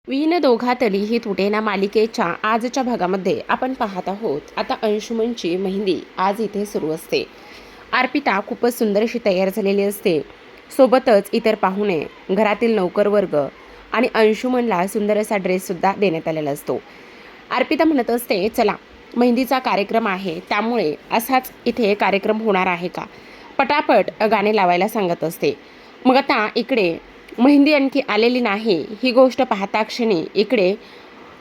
विण दोघातली तुटेना मालिकेच्या आजच्या भागामध्ये आपण पाहत आहोत. आता अंशुमनची मेहंदी आज इथे सुरू असते. अर्पिता खूपच सुंदर अशी तयार झालेली असते. सोबतच इतर पाहुणे, घरातील नौकरवर्ग आणि अंशुमनला सुंदर असा ड्रेससुद्धा देण्यात आलेला असतो. अर्पिता म्हणत असते, चला मेहंदीचा कार्यक्रम आहे, त्यामुळे असाच इथे कार्यक्रम होणार आहे का, पटापट गाणे लावायला सांगत असते. मग आता इकडे मेहंदी आणखी आलेली नाही ही गोष्ट पाहता क्षणी इकडे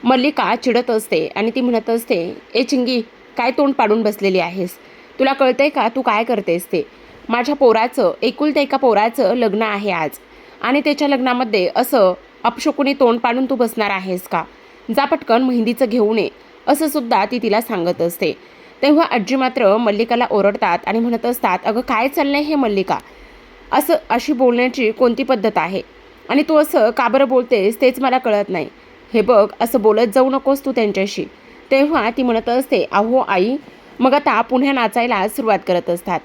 मल्लिका चिडत असते आणि ती म्हणत असते, ए चिंगी, काय तोंड पाडून बसलेली आहेस? तुला कळतंय का तू काय करतेस ते? माझ्या पोराचं, एकुलत्या एका पोराचं लग्न आहे आज, आणि त्याच्या लग्नामध्ये असं अपशकुनी तोंड पाडून तू बसणार आहेस का? जा पटकन मेहंदीचं घेऊन ये, असं सुद्धा ती तिला सांगत असते. तेव्हा आजी मात्र मल्लिकाला ओरडतात आणि म्हणत असतात, अगं काय चाललंय हे मल्लिका? अशी बोलण्याची कोणती पद्धत आहे? आणि तू असं का बरं बोलतेस तेच मला कळत नाही. हे बघ, असं बोलत जाऊ नकोस तू त्यांच्याशी. तेव्हा ती म्हणत असते, अहो आई. मग आता पुन्हा नाचायला सुरुवात करत असतात.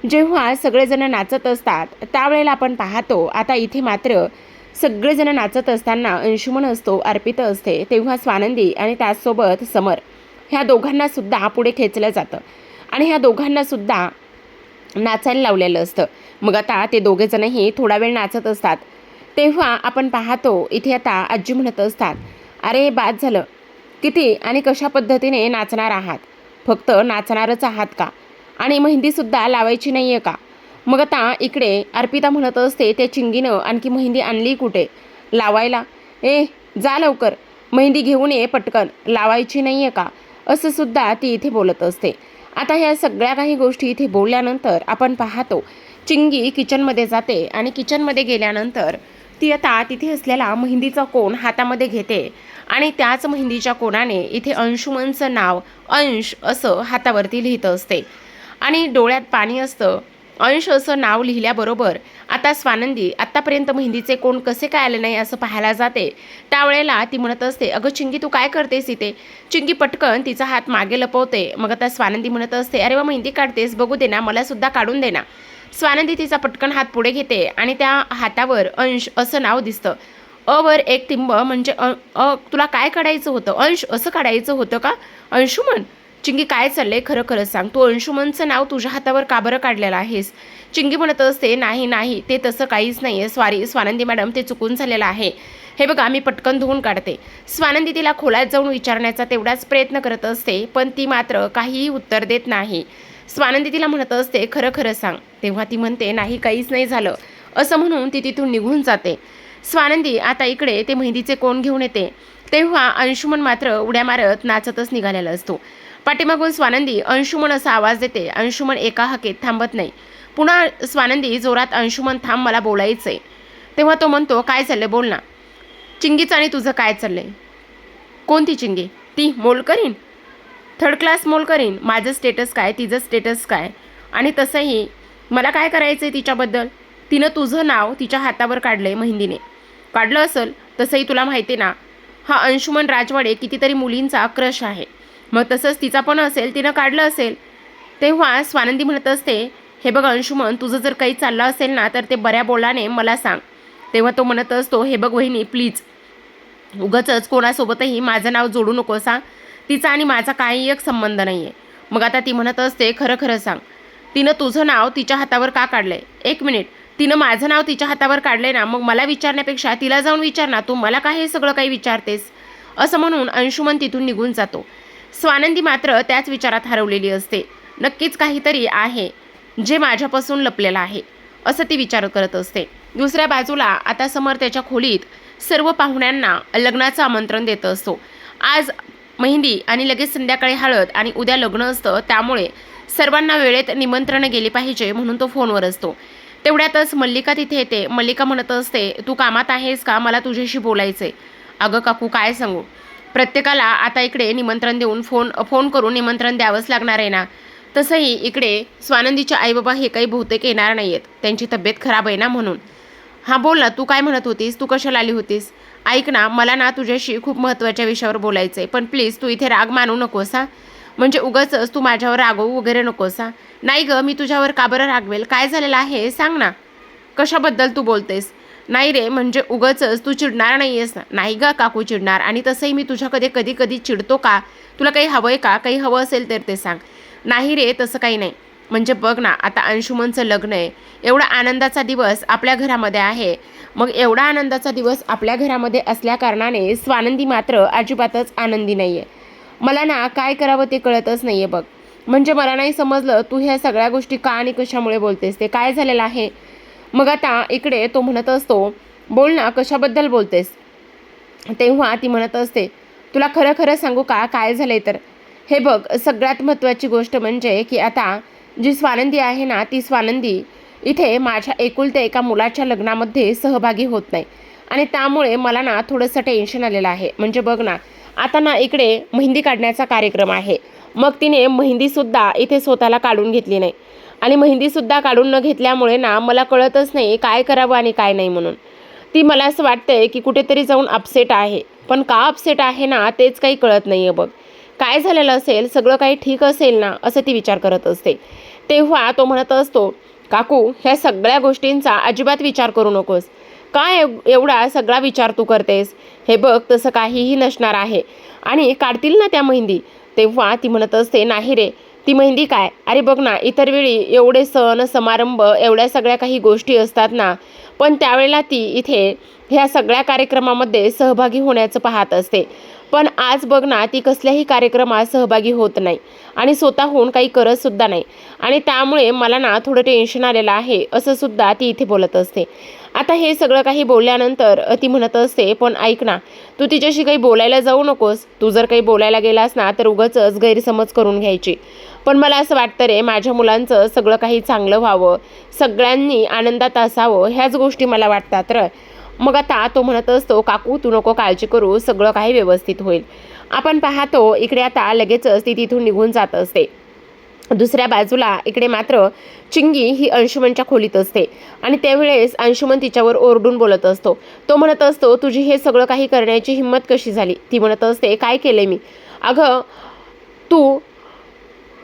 जेव्हा सगळेजण नाचत असतात त्यावेळेला आपण पाहतो आता इथे मात्र सगळेजण नाचत असताना अंशुमन असतो, अर्पिता असते, तेव्हा स्वानंदी आणि त्याचसोबत समर, ह्या दोघांना सुद्धा पुढे खेचलं जातं आणि ह्या दोघांना सुद्धा नाचायला लावलेलं असतं. मग आता ते दोघेजणही थोडा वेळ नाचत असतात. तेव्हा आपण पाहतो इथे आता आजी म्हणत असतात, अरे बाद झालं, किती आणि कशा पद्धतीने नाचणार आहात? फक्त नाचणारच आहात का? आणि मेहंदीसुद्धा लावायची नाही आहे का? मग आता इकडे अर्पिता म्हणत असते, त्या चिंगीनं आणखी मेहंदी आणली कुठे लावायला? ए, जा लवकर, मेहंदी घेऊन ये पटकन, लावायची नाही आहे का? असं सुद्धा ती इथे बोलत असते. आता ह्या सगळ्या काही गोष्टी इथे बोलल्यानंतर आपण पाहतो चिंगी किचनमध्ये जाते आणि किचनमध्ये गेल्यानंतर ती आता तिथे असलेला मेहंदीचा कोन हातामध्ये घेते आणि त्याच मेहंदीच्या कोनाने इथे अंशुमनचं नाव अंश असं हातावरती लिहित असते आणि डोळ्यात पाणी असतं. अंश असं नाव लिहिल्याबरोबर आता स्वानंदी आत्तापर्यंत मेहंदीचे कोण कसे काय आले नाही असं पाहायला जाते. त्यावेळेला ती म्हणत असते, अगं चिंगी, तू काय करतेस इथे? चिंगी पटकन तिचा हात मागे लपवते. मग आता स्वानंदी म्हणत असते, अरे वा, मेहंदी काढतेस, बघू दे ना, मला सुद्धा काढून दे ना. स्वानंदी तिचा पटकन हात पुढे घेते आणि त्या हातावर अंश असं नाव दिसतं. वर एक तिंब म्हणजे तुला काय काढायचं होतं? अंश असं काढायचं होतं का? अंशुमन, चिंगी काय चाललंय? खरं खरं सांग, तू अंशुमनचं नाव तुझ्या हातावर का बरं काढलेलं आहेस? चिंगी म्हणत असते, नाही नाही, ते तसं काहीच नाही आहे, सॉरी स्वानंदी मॅडम, ते चुकून झालेलं आहे. हे बघा, मी पटकन धुवून काढते. स्वानंदी तिला खोलात जाऊन विचारण्याचा तेवढाच प्रयत्न करत असते, पण ती मात्र काहीही उत्तर देत नाही. स्वानंदी तिला म्हणत असते, खरं खरं सांग. तेव्हा ती म्हणते, नाही, काहीच नाही झालं, असं म्हणून ती तिथून निघून जाते. स्वानंदी आता इकडे ते मेहंदीचे कोण घेऊन येते. तेव्हा अंशुमन मात्र उड्या मारत नाचतच निघालेला असतो. पाठीमागून स्वानंदी अंशुमन असा आवाज देते. अंशुमन एका हाकेत थांबत नाही. पुन्हा स्वानंदी जोरात, अंशुमन थांब, मला बोलायचंय. तेव्हा तो म्हणतो, काय चाललंय, बोल ना. चिंगीचं आणि तुझं काय चाललंय? कोणती चिंगी? ती मोलकरीण, थर्ड क्लास मोलकरीण. माझं स्टेटस काय, तिचं स्टेटस काय? आणि तसंही मला काय करायचं आहे तिच्याबद्दल? तिनं तुझं नाव तिच्या हातावर काढलं आहे मेहंदीने. काढलं असेल, तसंही तुला माहिती आहे ना, हा अंशुमन राजवाडे कितीतरी मुलींचा क्रश आहे. मग तसंच तिचा पण असेल, तिनं काढलं असेल. तेव्हा स्वानंदी म्हणत असते, हे बघ अंशुमन, तुझं जर काही चाललं असेल ना, तर ते बऱ्या बोलाने मला सांग. तेव्हा तो म्हणत असतो, हे बघ वहिनी, प्लीज उगाचच कोणासोबतही माझं नाव जोडू नकोस हा. तिचा आणि माझा काही एक संबंध नाही आहे. मग आता ती म्हणत असते, खरं खरं सांग, तिनं तुझं नाव तिच्या हातावर का काढलंय? एक मिनिट, तिनं माझं नाव तिच्या हातावर काढलंय ना, मग मला विचारण्यापेक्षा तिला जाऊन विचार ना, तू मला काय हे सगळं काही विचारतेस? असं म्हणून अंशुमन तिथून निघून जातो. स्वानंदी मात्र त्याच विचारात हरवलेली असते. नक्कीच काहीतरी आहे जे माझ्यापासून लपलेलं आहे, असं ती विचार करत असते. दुसऱ्या बाजूला आता समर त्याच्या खोलीत सर्व पाहुण्यांना लग्नाचं आमंत्रण देत असतो. आज मेहंदी आणि लगेच संध्याकाळी हळद आणि उद्या लग्न असतं, त्यामुळे सर्वांना वेळेत निमंत्रण गेले पाहिजे म्हणून तो फोनवर असतो. तेवढ्यातच मल्लिका तिथे येते. मल्लिका म्हणत असते, तू कामात आहेस का? मला तुझ्याशी बोलायचंय. अगं काकू, काय सांगू, प्रत्येकाला आता इकडे निमंत्रण देऊन फोन करून निमंत्रण द्यावंच लागणार आहे ना. तसंही इकडे स्वानंदीचे आईबाबा हे काही बहुतेक येणार नाही आहेत, त्यांची तब्येत खराब आहे ना म्हणून. हां बोल ना, तू काय म्हणत होतीस? तू कशाला आली होतीस? ऐक ना, मला ना तुझ्याशी खूप महत्त्वाच्या विषयावर बोलायचं आहे, पण प्लीज तू इथे राग मानू नकोस हां. म्हणजे उगाचच तू माझ्यावर रागवू वगैरे नकोस हां. नाही गं, मी तुझ्यावर का बरं रागवेल? काय झालेलं आहे सांग ना, कशाबद्दल तू बोलतेस? नाही रे, म्हणजे उगाचच तू चिडणार नाही आहेस ना? नाही ग काकू चिडणार, आणि तसंही मी तुझ्याकडे कधी कधी चिडतो का? तुला काही हवं आहे का? काही हवं असेल तर ते सांग. नाही रे, तसं काही नाही. म्हणजे बघ ना, आता अंशुमनचं लग्न आहे, एवढा आनंदाचा दिवस आपल्या घरामध्ये आहे. मग एवढा आनंदाचा दिवस आपल्या घरामध्ये असल्याकारणाने स्वानंदी मात्र अजिबातच आनंदी नाही आहे. मला ना काय करावं ते कळतच नाही आहे बघ. म्हणजे मला नाही समजलं, तू ह्या सगळ्या गोष्टी का आणि कशामुळे बोलतेस, ते काय झालेलं आहे? मग आता इकडे तो म्हणत असतो, बोल ना, कशाबद्दल बोलतेस? तेव्हा ती म्हणत असते, तुला खरं खरं सांगू का काय झालंय तर? हे बघ, सगळ्यात महत्त्वाची गोष्ट म्हणजे की आता जी स्वानंदी आहे ना, ती स्वानंदी इथे माझ्या एकुलत्या एका मुलाच्या लग्नामध्ये सहभागी होत नाही, आणि त्यामुळे मला ना थोडंसं टेन्शन आलेलं आहे. म्हणजे बघ ना, आता ना इकडे मेहंदी काढण्याचा कार्यक्रम आहे, मग तिने मेहंदीसुद्धा इथे स्वतःला काढून घेतली नाही, आणि मेहंदीसुद्धा काढून न घेतल्यामुळे ना मला कळतच नाही काय करावं आणि काय नाही म्हणून. ती मला असं वाटतंय की कुठेतरी जाऊन अपसेट आहे, पण का अपसेट आहे ना तेच काही कळत नाही आहे बघ. काय झालेलं असेल, सगळं काही ठीक असेल ना, असं ती विचार करत असते. तेव्हा तो म्हणत असतो, काकू ह्या सगळ्या गोष्टींचा अजिबात विचार करू नकोस. काय एवढा सगळा विचार तू करतेस? हे बघ, तसं काहीही नसणार आहे, आणि काढतील ना त्या मेहंदी. तेव्हा ती म्हणत असते, नाही रे, ती मेहंदी काय? अरे बघ ना, इतर वेळी एवढे सण समारंभ, एवढ्या सगळ्या काही गोष्टी असतात ना, पण त्यावेळेला ती इथे ह्या सगळ्या कार्यक्रमामध्ये सहभागी होण्याचं पाहत असते. पण आज बघ ना, ती कसल्याही कार्यक्रमात सहभागी होत नाही, आणि स्वतःहून काही करतसुद्धा नाही, आणि त्यामुळे मला ना थोडं टेन्शन आलेलं आहे, असं सुद्धा ती इथे बोलत असते. आता हे सगळं काही बोलल्यानंतर ती म्हणत असते, पण ऐक ना, तू तिच्याशी काही बोलायला जाऊ नकोस. तू जर काही बोलायला गेलास ना तर उगाचच गैरसमज करून घ्यायची. पण मला असं वाटतं रे, माझ्या मुलांचं सगळं काही चांगलं व्हावं, सगळ्यांनी आनंदात असावं, ह्याच गोष्टी मला वाटतात र. मग आता तो म्हणत असतो, काकू तू नको काळजी करू, सगळं काही व्यवस्थित होईल. आपण पाहतो इकडे आता लगेचच ती तिथून निघून जात असते. दुसऱ्या बाजूला इकडे मात्र चिंगी ही अंशुमनच्या खोलीत असते, आणि त्यावेळेस अंशुमन तिच्यावर ओरडून बोलत असतो. तो म्हणत असतो, तुझी हे सगळं काही करण्याची हिंमत कशी झाली? ती म्हणत असते, काय केलंय मी? अगं, तू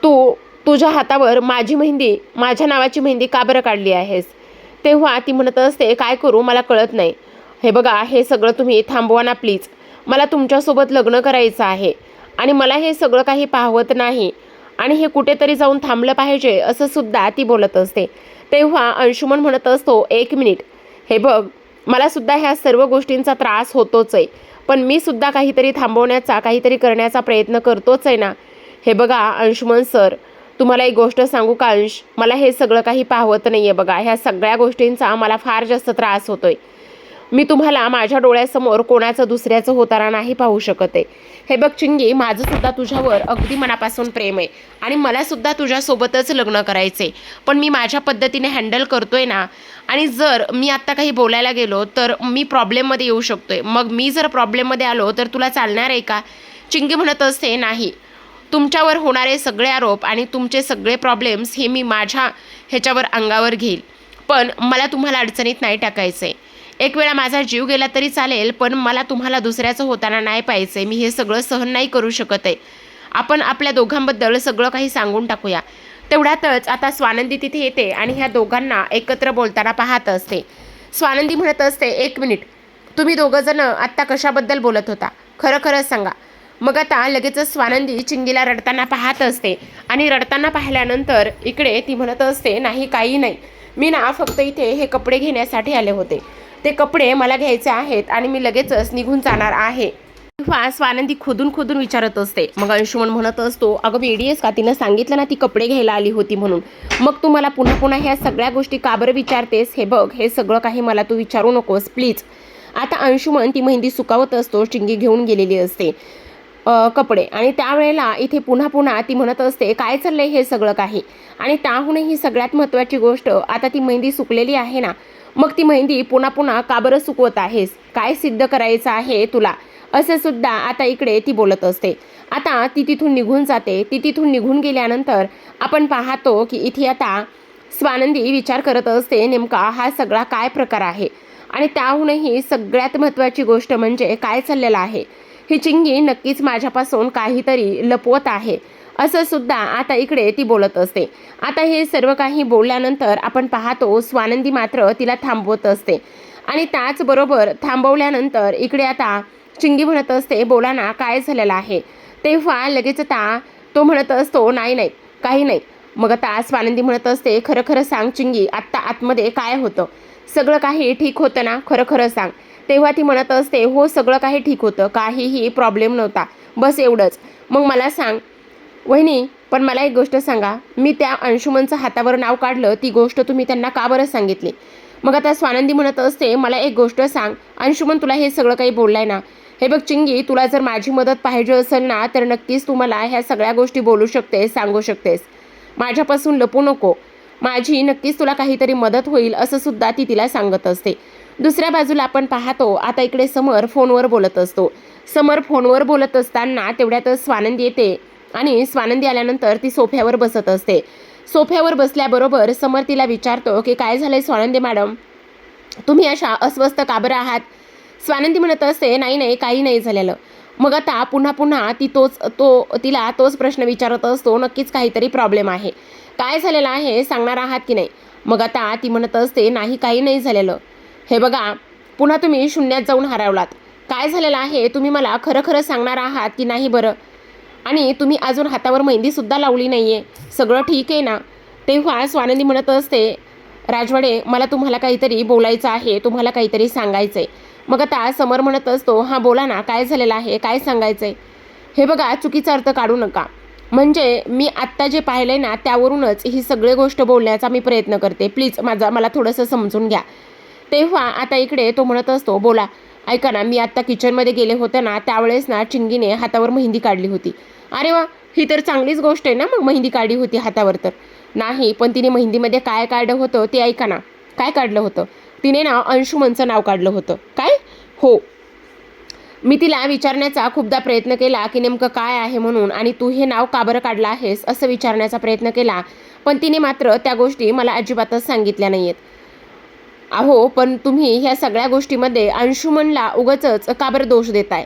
तू तुझ्या हातावर माझी मेहंदी, माझ्या नावाची मेहंदी का बरं काढली आहेस? तेव्हा ती म्हणत असते, काय करू मला कळत नाही. हे बघा, हे सगळं तुम्ही थांबवा ना प्लीज. मला तुमच्यासोबत लग्न करायचं आहे, आणि मला हे सगळं काही पाहवत नाही, आणि हे कुठेतरी जाऊन थांबलं पाहिजे, असं सुद्धा ती बोलत असते. तेव्हा अंशुमन म्हणत असतो, एक मिनिट, हे बघ, मला सुद्धा ह्या सर्व गोष्टींचा त्रास होतोच आहे, पण मी सुद्धा काहीतरी थांबवण्याचा, काहीतरी करण्याचा प्रयत्न करतोच आहे ना. हे बघा अंशुमन सर, तुम्हाला एक गोष्ट सांगू का अंश, मला हे सगळं काही पाहवत नाही आहे बघा, ह्या सगळ्या गोष्टींचा मला फार जास्त त्रास होतोय. मी तुम्हाला माझ्या डोळ्यासमोर कोणाचं दुसऱ्याचं होताना नाही पाहू शकत आहे. हे बघ चिंगी, माझं सुद्धा तुझ्यावर अगदी मनापासून प्रेम आहे, आणि मला सुद्धा तुझ्यासोबतच लग्न करायचं आहे, पण मी माझ्या पद्धतीने हँडल करतोय ना, आणि जर मी आत्ता काही बोलायला गेलो तर मी प्रॉब्लेममध्ये येऊ शकतोय. मग मी जर प्रॉब्लेममध्ये आलो तर तुला चालणार आहे का? चिंगी म्हणत असते, नाही, तुमच्यावर होणारे सगळे आरोप आणि तुमचे सगळे प्रॉब्लेम्स हे मी माझ्या ह्याच्यावर अंगावर घेईल, पण मला तुम्हाला अडचणीत नाही टाकायचं आहे. एक वेळा माझा जीव गेला तरी चालेल, पण मला तुम्हाला दुसऱ्याचं होताना नाही पाहिजे आहे. मी हे सगळं सहन नाही करू शकत आहे. आपण आपल्या दोघांबद्दल सगळं काही सांगून टाकूया. तेवढ्यातच आता स्वानंदी तिथे येते, आणि ह्या दोघांना एकत्र बोलताना पाहत असते. स्वानंदी म्हणत असते, एक मिनिट, तुम्ही दोघंजणं आत्ता कशाबद्दल बोलत होता? खरं खरंच सांगा. मग आता लगेचच स्वानंदी चिंगीला रडताना पाहत असते, आणि रडताना पाहिल्यानंतर इकडे ती म्हणत असते, नाही काही नाही, मी ना फक्त इथे हे कपडे घेण्यासाठी आले होते, ते कपडे मला घ्यायचे आहेत, आणि मी लगेचच निघून जाणार आहे. तेव्हा स्वानंदी खोदून विचारत असते. मग अंशुमन म्हणत असतो, अगं वेडी का? तिनं सांगितलं ना ती कपडे घ्यायला आली होती म्हणून, मग तू मला पुन्हा पुन्हा ह्या सगळ्या गोष्टी का बरं विचारतेस? हे बघ, हे सगळं काही मला तू विचारू नकोस प्लीज. आता अंशुमन ती मेहंदी सुकावत असतो, चिंगी घेऊन गेलेली असते कपडे, आणि त्यावेळेला इथे पुन्हा पुन्हा ती म्हणत असते, काय चाललंय हे सगळं काही? आणि त्याहूनही सगळ्यात महत्त्वाची गोष्ट, आता ती मेहंदी सुकलेली आहे ना, मग ती मेहंदी पुन्हा पुन्हा का बरं सुकवत आहेस? काय सिद्ध करायचं आहे तुला? असं सुद्धा आता इकडे ती बोलत असते. आता ती तिथून निघून जाते. ती तिथून निघून गेल्यानंतर आपण पाहतो की इथे आता स्वानंदी विचार करत असते, नेमका हा सगळा काय प्रकार आहे, आणि त्याहूनही सगळ्यात महत्त्वाची गोष्ट म्हणजे काय चाललेलं आहे. ही चिंगी नक्कीच माझ्यापासून काहीतरी लपवत आहे, असं सुद्धा आता इकडे ती बोलत असते. आता हे सर्व काही बोलल्यानंतर आपण पाहतो स्वानंदी मात्र तिला थांबवत असते. आणि त्याचबरोबर थांबवल्यानंतर इकडे आता चिंगी म्हणत असते, बोला ना काय झालेलं आहे. तेव्हा लगेच आता तो म्हणत असतो, नाही नाही काही नाही. मग आता स्वानंदी म्हणत असते, खरं खरं सांग चिंगी, आत्ता आतमध्ये काय होतं, सगळं काही ठीक होतं ना, खरं खरं सांग. तेव्हा ती म्हणत असते, हो सगळं काही ठीक होतं, काहीही प्रॉब्लेम नव्हता, बस एवढंच. मग मला सांग वहिनी, पण मला एक गोष्ट सांगा, मी त्या अंशुमनचं हातावर नाव काढलं, ती गोष्ट तुम्ही त्यांना का बरं सांगितली. मग आता स्वानंदी म्हणत असते, मला एक गोष्ट सांग, अंशुमन तुला हे सगळं काही बोललाय ना. हे बघ चिंगी, तुला जर माझी मदत पाहिजे असेल ना, तर नक्कीच तू मला ह्या सगळ्या गोष्टी बोलू शकतेस, सांगू शकतेस, माझ्यापासून लपू नको, माझी नक्कीच तुला काहीतरी मदत होईल, असं सुद्धा ती तिला सांगत असते. दुसऱ्या बाजूला आपण पाहतो, आता इकडे समर फोनवर बोलत असतो. समर फोनवर बोलत असताना तेवढ्यातच स्वानंदी येते आणि स्वानंदी आल्यानंतर ती सोफ्यावर बसत असते. सोफ्यावर बसल्याबरोबर समर तिला विचारतो की काय झालंय स्वानंदी मॅडम, तुम्ही अशा अस्वस्थ का बरं आहात. स्वानंदी म्हणत असते, नाही नाही काही नाही झालेलं. मग आता पुन्हा पुन्हा ती तिला तोच प्रश्न विचारत असतो, नक्कीच काहीतरी प्रॉब्लेम आहे, काय झालेलं आहे सांगणार आहात की नाही. मग आता ती म्हणत असते, नाही काही नाही झालेलं. हे बघा, पुन्हा तुम्ही शून्यात जाऊन हरवलात, काय झालेलं आहे तुम्ही मला खरं खरं सांगणार आहात की नाही बरं. आणि तुम्ही अजून हातावर मेहंदीसुद्धा लावली नाही आहे, सगळं ठीक आहे ना. तेव्हा स्वानंदी म्हणत असते, राजवाडे मला तुम्हाला काहीतरी बोलायचं आहे, तुम्हाला काहीतरी सांगायचं आहे. मग आता समर म्हणत असतो, हां बोला ना काय झालेलं आहे, काय सांगायचं आहे. हे बघा, चुकीचा अर्थ काढू नका, म्हणजे मी आत्ता जे पाहिलं आहे ना त्यावरूनच ही सगळी गोष्ट बोलण्याचा मी प्रयत्न करते, प्लीज मला थोडंसं समजून घ्या. तेव्हा आता इकडे तो म्हणत असतो, बोला, ऐका ना, मी आत्ता किचनमध्ये गेले होते ना, त्यावेळेस ना चिंगीने हातावर मेहंदी काढली होती. अरे वा, ही तर चांगलीच गोष्ट आहे ना, मग मेहंदी काढली होती हातावर तर. नाही, पण तिने मेहंदीमध्ये काय काढलं होतं ते ऐका ना. काय काढलं होतं तिने ना, अंशुमनचं नाव काढलं होतं. काय? हो, मी तिला विचारण्याचा खूपदा प्रयत्न केला की नेमकं काय आहे म्हणून, आणि तू हे नाव का बरं काढलं आहेस असं विचारण्याचा प्रयत्न केला, पण तिने मात्र त्या गोष्टी मला अजिबातच सांगितल्या नाही आहेत. अहो, पण तुम्ही ह्या सगळ्या गोष्टीमध्ये अंशुमनला उगाचच का बरं दोष देताय.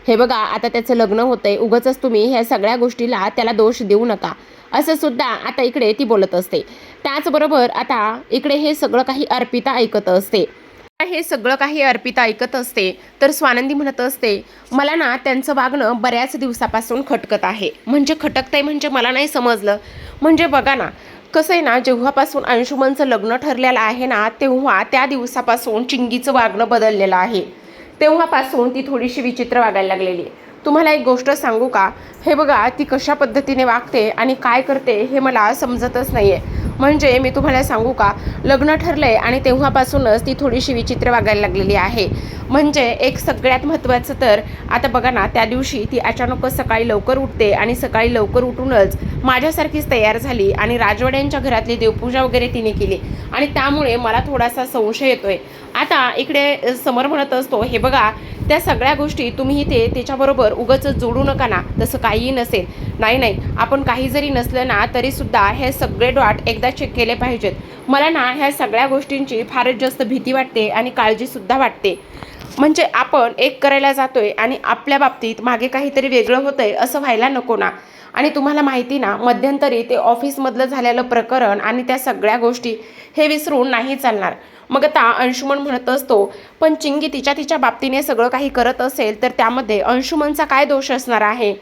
हे बघा, आता त्याचं लग्न होतंय, उगाचच तुम्ही ह्या सगळ्या गोष्टीला त्याला दोष देऊ नका, असं सुद्धा आता इकडे ती बोलत असते. त्याचबरोबर आता इकडे हे सगळं काही अर्पिता ऐकत असते. हे सगळं काही अर्पिता ऐकत असते तर स्वानंदी म्हणत असते, मला ना त्यांचं वागणं बऱ्याच दिवसापासून खटकत आहे. म्हणजे खटकतंय म्हणजे मला नाही समजलं. म्हणजे बघा ना, कसं आहे ना, जेव्हापासून अंशुमनचं लग्न ठरलेलं आहे ना, तेव्हा त्या दिवसापासून चिंगीचं वागणं बदललेलं आहे. तेव्हापासून ती थोडीशी विचित्र वागायला लागलेली आहे. तुम्हाला एक गोष्ट सांगू का, हे बघा, ती कशा पद्धतीने वागते आणि काय करते हे मला समजतच नाही आहे. म्हणजे मी तुम्हाला सांगू का, लग्न ठरलंय आणि तेव्हापासूनच ती थोडीशी विचित्र वागायला लागलेली आहे. म्हणजे एक सगळ्यात महत्त्वाचं तर आता बघा ना, त्या दिवशी ती अचानकच सकाळी लवकर उठते आणि सकाळी लवकर उठूनच माझ्यासारखीच तयार झाली आणि राजवाड्यांच्या घरातली देवपूजा वगैरे तिने केली आणि त्यामुळे मला थोडासा संशय येतोय. आता इकडे समर म्हणत असतो, हे बघा, त्या सगळ्या गोष्टी तुम्ही इथे त्याच्याबरोबर उगाच जोडू नका ना, तसं काहीही नसेल. नाही नाही, आपण काही जरी नसलं ना तरीसुद्धा हे सगळे डॉट एकदा चेक केले पाहिजेत. मला ना ह्या सगळ्या गोष्टींची फारच जास्त भीती वाटते आणि काळजीसुद्धा वाटते. म्हणजे आपण एक करायला जातोय आणि आपल्या बाबतीत मागे काहीतरी वेगळं होतंय असं व्हायला नको ना. आणि तुम्हाला माहिती ना, मध्यंतरी ते ऑफिसमधलं झालेलं प्रकरण आणि त्या सगळ्या गोष्टी हे विसरून नाही चालणार. मग आता अंशुमन म्हणत असतो, पण चिंगी तिच्या बाबतीने सगळं काही करत असेल तर त्यामध्ये अंशुमनचा काय दोष असणार आहे.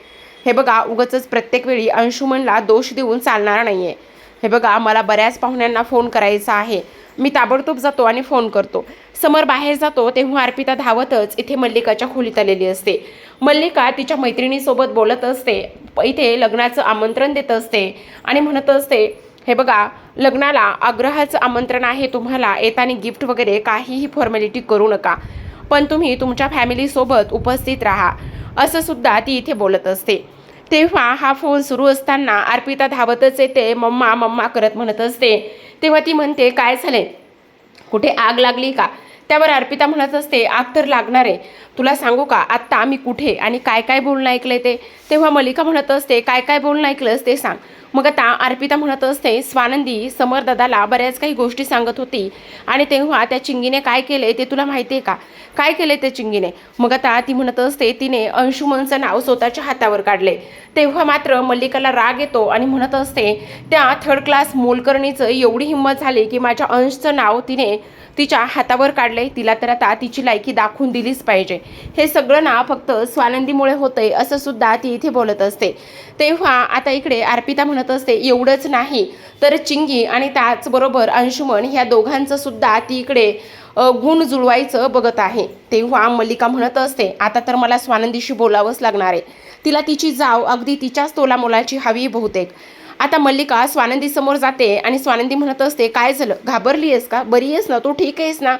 हे बघा, उगाचच प्रत्येक वेळी अंशुमनला दोष देऊन चालणार नाही आहे. हे बघा, मला बऱ्याच पाहुण्यांना फोन करायचा आहे, मी ताबडतोब जातो आणि फोन करतो. समर बाहेर जातो तेव्हा अर्पिता धावतच इथे मल्लिकाच्या खोलीत आलेली असते. मल्लिका तिच्या मैत्रिणीसोबत बोलत असते, इथे लग्नाचं आमंत्रण देत असते आणि म्हणत असते, हे बघा, लग्नाला आग्रहाचं आमंत्रण आहे, तुम्हाला येताना गिफ्ट वगैरे काहीही फॉर्मॅलिटी करू नका, पण तुम्ही तुमच्या फॅमिलीसोबत उपस्थित राहा, असं सुद्धा ती इथे बोलत असते. तेव्हा हा फोन सुरू असताना अर्पिता धावतच येते, मम्मा मम्मा करत म्हणत असते. तेव्हा ती म्हणते, काय झाले, कुठे आग लागली का. त्यावर अर्पिता म्हणत असते, आग तर लागणार आहे, तुला सांगू का आत्ता मी कुठे आणि काय काय बोलणं ऐकलंय ते. तेव्हा मल्लिका म्हणत असते, काय काय बोलणं ऐकलंस ते सांग. मग आता अर्पिता म्हणत असते, स्वानंदी समरदादाला बऱ्याच काही गोष्टी सांगत होती आणि तेव्हा त्या चिंगीने काय केले ते तुला माहिती आहे का, काय केले ते चिंगीने. मग आता ती म्हणत असते, तिने अंशुमनचं नाव स्वतःच्या हातावर काढले. तेव्हा मात्र मल्लिकाला राग येतो आणि म्हणत असते, त्या थर्ड क्लास मोलकरणीचं एवढी हिंमत झाली की माझ्या अंशचं नाव तिने तिच्या हातावर काढले, तिला तर आता तिची लायकी दाखवून दिलीच पाहिजे. हे सगळं ना फक्त स्वानंदीमुळे होतंय असं सुद्धा ती इथे बोलत असते. तेव्हा आता इकडे अर्पिता म्हणत असते, एवढंच नाही तर चिंगी आणि त्याचबरोबर अंशुमन ह्या दोघांचं सुद्धा ती इकडे गुण जुळवायचं बघत आहे. तेव्हा मल्लिका म्हणत असते, आता तर मला स्वानंदीशी बोलावंच लागणार आहे. तिला तिची जाव अगदी तिच्याच तोलामोलाची हवी बहुतेक. आता मल्लिका स्वानंदी समोर जाते आणि स्वानंदी म्हणत असते, काय झालं, घाबरली आहेस का, बरी आहेस ना, तू ठीक आहेस ना.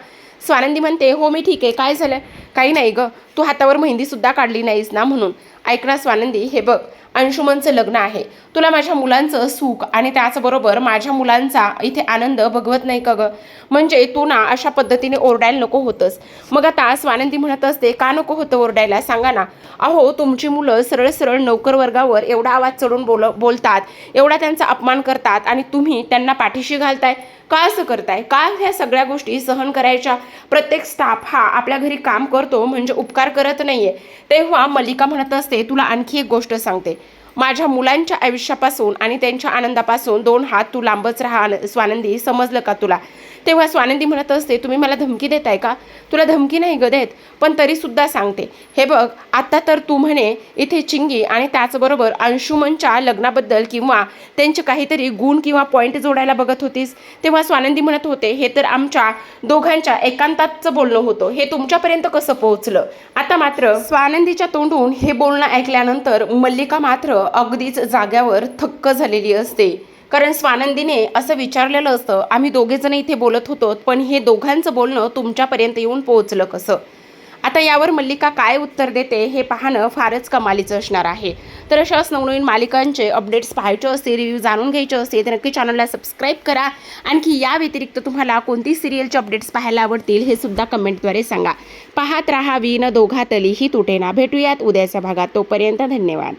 स्वानंदी म्हणते, हो मी ठीक आहे, काय झालं. काही नाही ग, तू हातावर मेहंदीसुद्धा काढली नाहीस ना म्हणून. ऐक ना स्वानंदी, हे बघ, अंशुमनचं लग्न आहे, तुला माझ्या मुलांचं सुख आणि त्याचबरोबर माझ्या मुलांचा इथे आनंद बघवत नाही का ग. म्हणजे तू ना अशा पद्धतीने ओरडायला नको होतंस. मग आता स्वानंदी म्हणत असते, का नको होतं ओरडायला, सांगा ना. अहो तुमची मुलं सरळ सरळ नोकर वर्गावर एवढा आवाज चढून बोलतात, एवढा त्यांचा अपमान करतात आणि तुम्ही त्यांना पाठीशी घालताय. का असं करताय, का ह्या सगळ्या गोष्टी सहन करायच्या. प्रत्येक स्टाफ हा आपल्या घरी काम करतो म्हणजे उपकार करत नाहीये. तेव्हा मल्लिका म्हणत असते, तुला आणखी एक गोष्ट सांगते, माझ्या मुलांच्या आयुष्यापासून आणि त्यांच्या आनंदापासून 2 हात तू लांबच राहा स्वानंदी, समजलं का तुला. तेव्हा स्वानंदी म्हणत असते, तुम्ही मला धमकी देताय का. तुला धमकी नाही ग देत, पण तरीसुद्धा सांगते, हे बघ, आता तर तू म्हणे इथे चिंगी आणि त्याचबरोबर अंशुमनच्या लग्नाबद्दल किंवा त्यांचे काहीतरी गुण किंवा पॉईंट जोडायला बघत होतीस. तेव्हा स्वानंदी म्हणत होते, हे तर आमच्या दोघांच्या एकांताचं बोलणं होतं, हे तुमच्यापर्यंत कसं पोहोचलं. आता मात्र स्वानंदीच्या तोंडून हे बोलणं ऐकल्यानंतर मल्लिका मात्र अगदीच जाग्यावर थक्क झालेली असते. कारण स्वानंदीने असं विचारलेलं असतं, आम्ही दोघेजण इथे बोलत होतो, पण हे दोघांचं बोलणं तुमच्यापर्यंत येऊन पोहोचलं कसं. आता यावर मल्लिका काय उत्तर देते हे पाहणं फारच कमालीचं असणार आहे. तर अशाच नवनवीन मालिकांचे अपडेट्स पाहायचे असते, रिव्ह्यू जाणून घ्यायचे असते तर नक्की चॅनलला सबस्क्राईब करा. आणखी या व्यतिरिक्त तुम्हाला कोणती सिरियलचे अपडेट्स पाहायला आवडतील हे सुद्धा कमेंटद्वारे सांगा. पाहत राहा विण दोघातली ही तुटेना. भेटूयात उद्याच्या भागात, तोपर्यंत धन्यवाद.